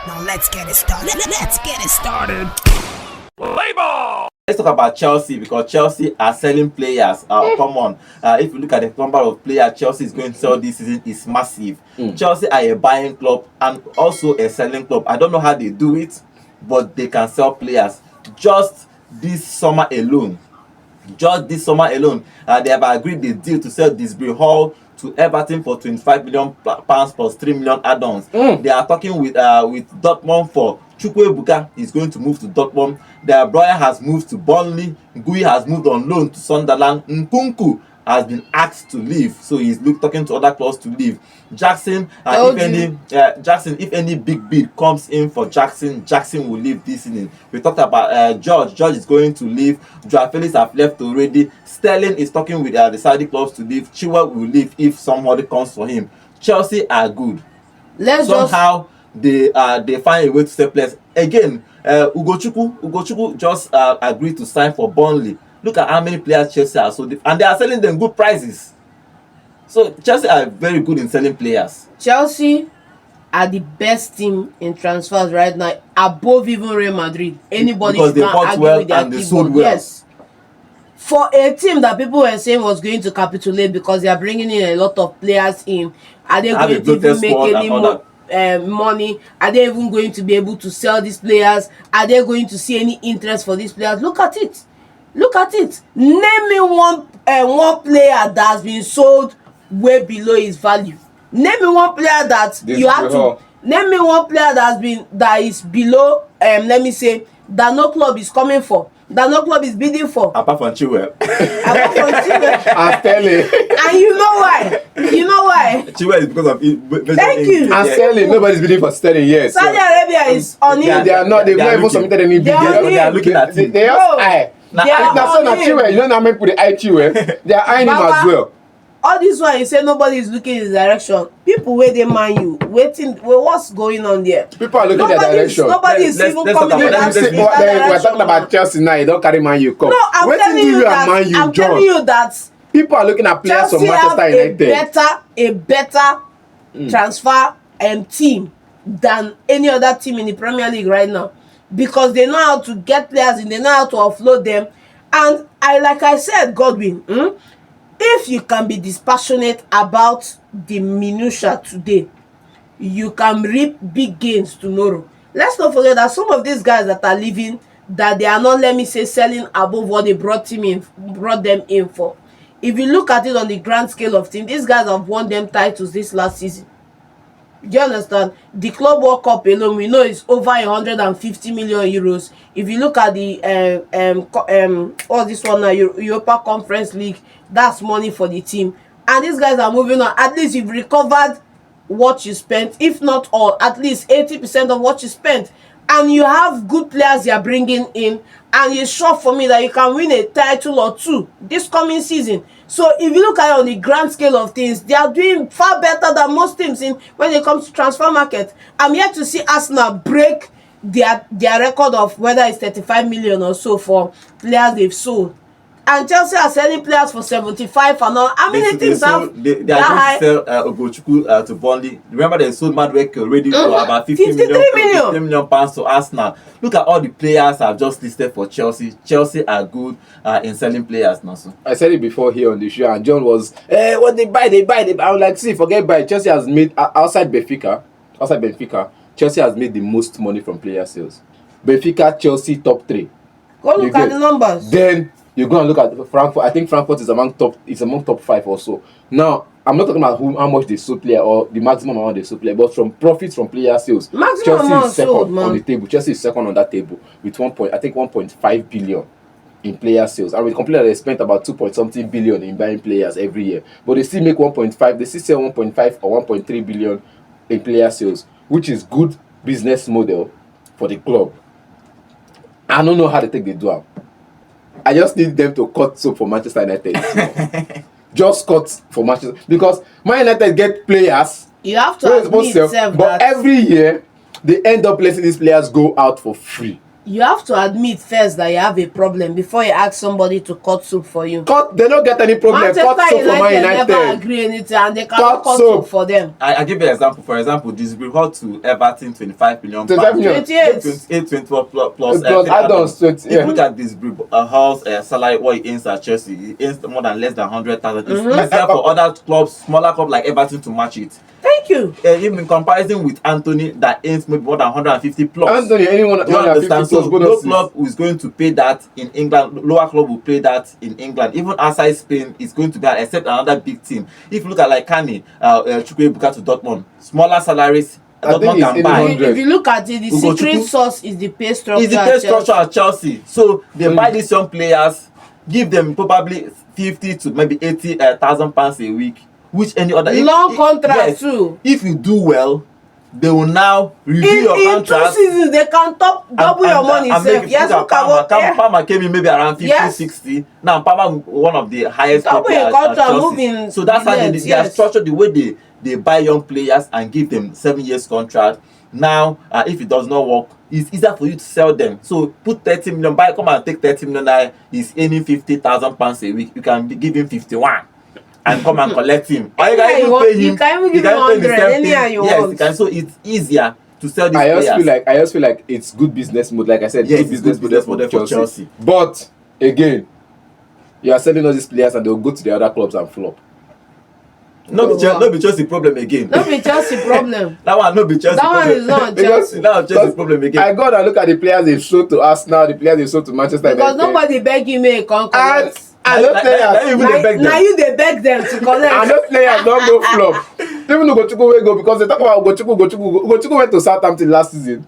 Now let's get it started. Let's get it started. Play ball! Let's talk about Chelsea because Chelsea are selling players. Come on. If you look at the number of players Chelsea is going to sell this season, it's massive. Chelsea are a buying club and also a selling club. I don't know how they do it, but they can sell players. Just this summer alone, they have agreed the deal to sell Disbury Hall to Everton for £25 million plus 3 million add-ons. They are talking with Dortmund for Chukwuebuka is going to move to Dortmund. Their broja has moved to Burnley. Guiu has moved on loan to Sunderland. Nkunku has been asked to leave, so he's talking to other clubs to leave. Jackson, if any big bid comes in for Jackson will leave this season. We talked about George is going to leave. Joao Felix have left already. Sterling is talking with the Saudi clubs to leave. Chiwel will leave if somebody comes for him. Chelsea are good. Somehow they find a way to sell players. Again, ugochukwu just agreed to sign for Burnley. Look at how many players Chelsea are sold, and they are selling them good prices. So Chelsea are very good in selling players. Chelsea are the best team in transfers right now, above even Real Madrid. Anybody because they can bought argue well with their and they sold well. Yes. For a team that people were saying was going to capitulate because they are bringing in a lot of players in, are they going to even make any more money? Are they even going to be able to sell these players? Are they going to see any interest for these players? Look at it. Name me one player that has been sold way below his value. Name me one player that you have to. Name me one player that is below. Let me say that no club is coming for. That no club is bidding for. Apart from chiwel. I'm telling. And you know why? Chiwel is because of it. Thank you. I'm telling. Nobody's bidding for Sterling yet. Saudi Arabia is on it. They are not. They've not even submitted any bid. They are looking at it. They are Chiwel. You know how many put the eye Chiwel. They are eyeing him as well. All this one, you say nobody is looking in his direction. People where they mind you, waiting. Well, what's going on there? People are looking at their direction. Nobody is even coming in that direction. We're talking about Chelsea now. You don't carry Man U come. No, I'm telling you that. People are looking at players from Manchester United. A better transfer team than any other team in the Premier League right now, because they know how to get players and they know how to offload them. And like I said, Godwin, if you can be dispassionate about the minutiae today, you can reap big gains tomorrow. Let's not forget that some of these guys that are leaving, that they are not, let me say, selling above what they brought them in for. If you look at it on the grand scale of things, these guys have won them titles this last season. Do you understand? The Club World Cup alone, we know it's over 150 million euros. If you look at the this one now, Europa Conference League, that's money for the team. And these guys are moving on. At least you've recovered what you spent, if not all, at least 80% of what you spent. And you have good players you're bringing in, and it's sure for me that you can win a title or two this coming season. So if you look at it on the grand scale of things, they are doing far better than most teams when it comes to transfer market. I'm yet to see Arsenal break their record of whether it's 35 million or so for players they've sold. And Chelsea are selling players for 75 and all. How many teams have they are going to sell ugochukwu to Burnley. Remember they sold Madueke already for about 50 million pounds to Arsenal. Look at all the players I've just listed for Chelsea. Chelsea are good in selling players now. So I said it before here on the show, and John was, what they buy. I was like, see, forget buy. Chelsea has made, outside Benfica, Chelsea has made the most money from player sales. Benfica, Chelsea, top 3. Go look at the numbers. Then you go and look at Frankfurt. I think Frankfurt is among top 5 or so. Now, I'm not talking about how much they sold player or the maximum amount they sold player, but from profits from player sales, Chelsea is second on the table. Chelsea is second on that table with 1.5 billion in player sales. And with completely they spent about 2.something billion in buying players every year. But they still make 1.5, they still sell 1.5 or 1.3 billion in player sales, which is good business model for the club. I don't know how they take the do. I just need them to cut soap for Manchester United. Just cut for Manchester, because Man United get players. You have to admit but every year they end up letting these players go out for free. You have to admit first that you have a problem before you ask somebody to cut soup for you. They don't get any problem. Cut Manchester soap for Man United never United. agree anything, and they cannot cut soap. soup for them. I give you an example. For example, this brought to Everton 25 million 25 million. 28. 24 plus Plus three add-ons, 20, If yeah. you look at this Hall's salary, what he earns at Chelsea, he earns more than less than 100,000. It's easier for other clubs, smaller clubs like Everton to match it. Thank you. Even in comparison with Anthony, that earns maybe more than 150 plus. Anthony, anyone Do you 150 understand? plus So no bonuses. club is going to pay that in England. Lower club will pay that in England. Even outside Spain, it's going to be that, except another big team. If you look at like Kane, Chukwuebuka to Dortmund, smaller salaries. I think Dortmund it's can buy. 100. If you look at it, the Ugochukwu. secret sauce is the pay structure. It's the pay structure at Chelsea. So they buy these young players, give them probably 50 to maybe 80,000 pounds a week, which any other Long contract too. If you do well, they will now review your In 2 contract. seasons, they can double your money. Make Yes, look at what. Palmer came in maybe around 50, Yes. 60. Now Palmer one of the highest Double paid your players at contract, Chelsea. moving So that's how they billions, are yes. structured, the way they buy young players and give them 7 years contract. Now, if it does not work, it's easier for you to sell them. So put 30 million, come and take 30 million. Now he's earning 50,000 pounds a week. You can give him 51 and come and collect him. Or you can even pay him. You can even give you him can pay the 100 same anyhow thing. you Yes, want. you can. So it's easier to sell these I players. just feel like it's good business mode. Like I said, Yes, good it's business good business model for Chelsea. Chelsea. But again, you are selling all these players and they'll go to the other clubs and flop. No Oh, wow. be Chelsea problem again. No be Chelsea problem. That one no be Chelsea That one problem. is not Because Chelsea. now Chelsea problem again. I go and look at the players they've sold to Arsenal, the players they've sold to Manchester Because United. nobody beg you make come And collect. those Like, players, even they beg them. Now you they beg them to and collect. those players don't go flop. Even Ugochukwu will go because they talk about Ugochukwu went to Southampton last season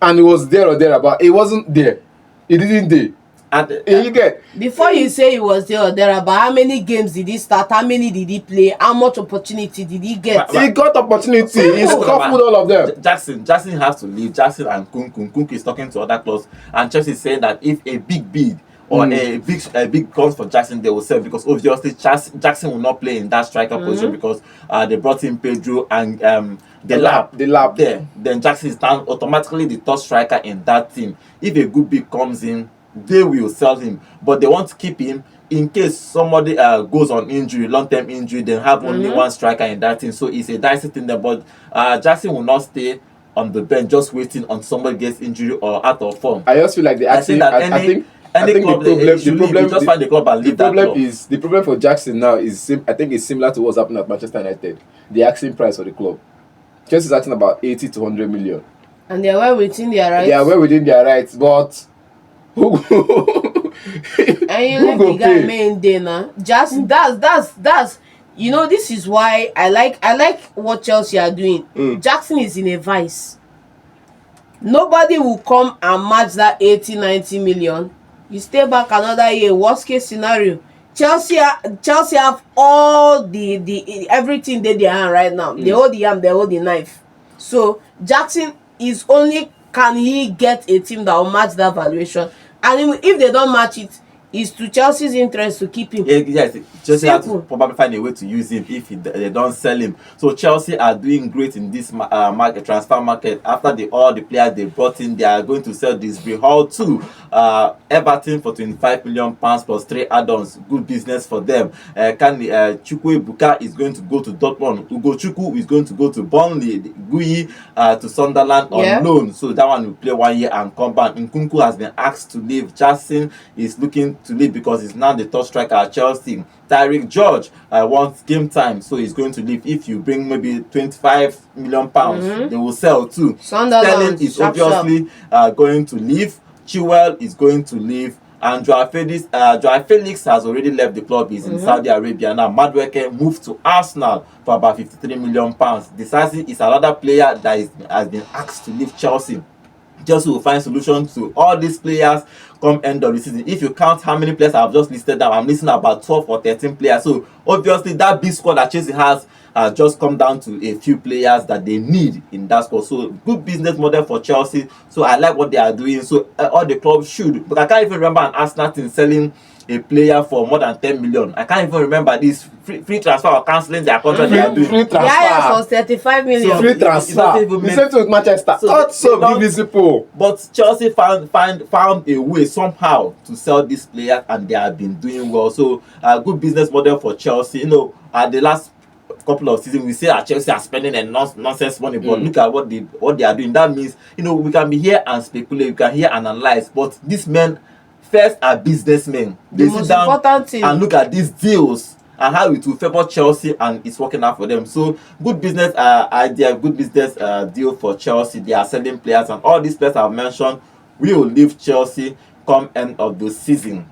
and he was there or there, but he wasn't there. He didn't there. And, You get Before you say he was there or there, about how many games did he start? How many did he play? How much opportunity did he get? he got opportunity. He Simple. scuffled all of them. Jackson has to leave. Jackson and Kunku is talking to other clubs, and Chelsea is saying that if a big bid or a big comes for Jackson, they will sell, because obviously Jackson will not play in that striker position because they brought in Pedro and Delap. there. Then Jackson is now automatically the top striker in that team. If a good bid comes in, they will sell him, but they want to keep him in case somebody goes on injury, long-term injury. They have only one striker in that team, so it's a dicey thing there. But Jackson will not stay on the bench just waiting on somebody gets injury or out of form. I just feel like they I think actually. that I think club, the problem just find the club and leave that club. the problem for Jackson now is I think it's similar to what's happening at Manchester United. The asking price for the club. Chelsea is asking about 80 to 100 million. And they are well within their rights. They are well within their rights, but who And you who let go the guy pay? main day now. Just that's you know, this is why I like what Chelsea are doing. Jackson is in a vice. Nobody will come and match that 80-90 million. You stay back another year, worst case scenario. Chelsea have all the everything they their hand right now. They hold the arm, they hold the knife. So Jackson is only, can he get a team that will match that valuation? And if they don't match it, it's to Chelsea's interest to keep him. Yes, Chelsea have to Simple. probably find a way to use him if they don't sell him. So Chelsea are doing great in this transfer market. After all the players they brought in, they are going to sell this Hall to Everton for 25 million pounds plus 3 add-ons. Good business for them. Chukwuebuka is going to go to Dortmund. Ugochukwu is going to go to Burnley. Guiu to Sunderland on loan. So that one will play 1 year and come back. Nkunku has been asked to leave. Jackson is looking to leave because he's now the top striker at Chelsea. Tyreek George wants game time, so he's going to leave. If you bring maybe 25 million pounds, they will sell too. Sunderland, Sterling is sharp. obviously going to leave. Chiwel is going to leave. And Joao Felix has already left the club. He's in Saudi Arabia now. Madueke moved to Arsenal for about 53 million pounds. Disasi is another player that has been asked to leave Chelsea. Chelsea will find solutions to all these players come end of the season. If you count how many players I've just listed down, I'm listing about 12 or 13 players. So obviously that big squad that Chelsea has just come down to a few players that they need in that squad. So good business model for Chelsea. So I like what they are doing. So all the clubs should. But I can't even remember an Arsenal team selling a player for more than 10 million. I can't even remember this free transfer or cancelling their contract they are doing. Free The highest transfer. was 35 million. So- Free it doesn't transfer. even The make- same thing with Manchester. So Not so they don't- visible. But Chelsea found a way somehow to sell this player, and they have been doing well. So a good business model for Chelsea. You know, at the last couple of seasons we say that Chelsea are spending a nonsense money, but look at what they are doing. That means, you know, we can be here and speculate, we can here analyze, but these men first are businessmen. They The sit most down important thing. and look at these deals and how it will favor Chelsea, and it's working out for them. So good business idea, good business deal for Chelsea. They are selling players, and all these players I've mentioned will leave Chelsea come end of the season.